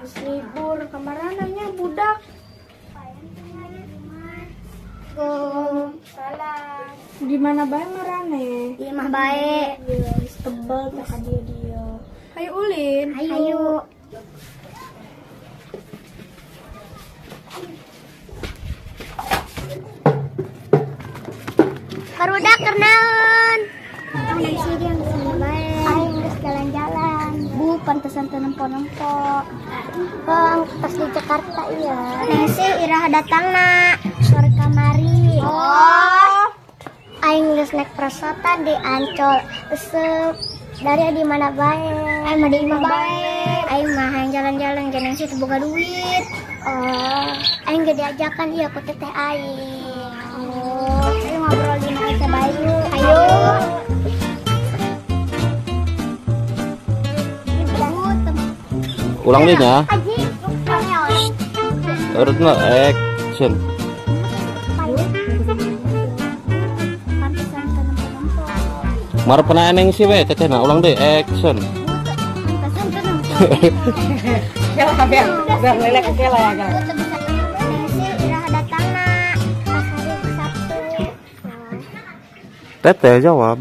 pas libur kemarannya budak. Salah. Di mana bae marane? Iya mah bae. Tebel tak dia. Hayu ulin. Hayu. Barudak kenaon. Ang dari sini yang kesini bae. Aing geus jalan-jalan. Bu, pantesan teu nempo-nempo. Bang, pas di Jakarta iya. Nasi irah datangna sore kamari. Oh. Aing geus naik prasotan di Ancol. Esep. Dari di mana bae? Aing mah di imah bae. Aing mah hayang jalan-jalan jeung nasi teu boga duit. Oh, aing ge diajakan ieu ku teteh aing. Oh, ayo ngobrol di mana teh bayu. Ayo. Ulang deh ya. Aji, Urutna action. Mar pernah eneng sih we teteh na ulang deh action. Biar lelek ke lah ya, Gang. Teteh jawab.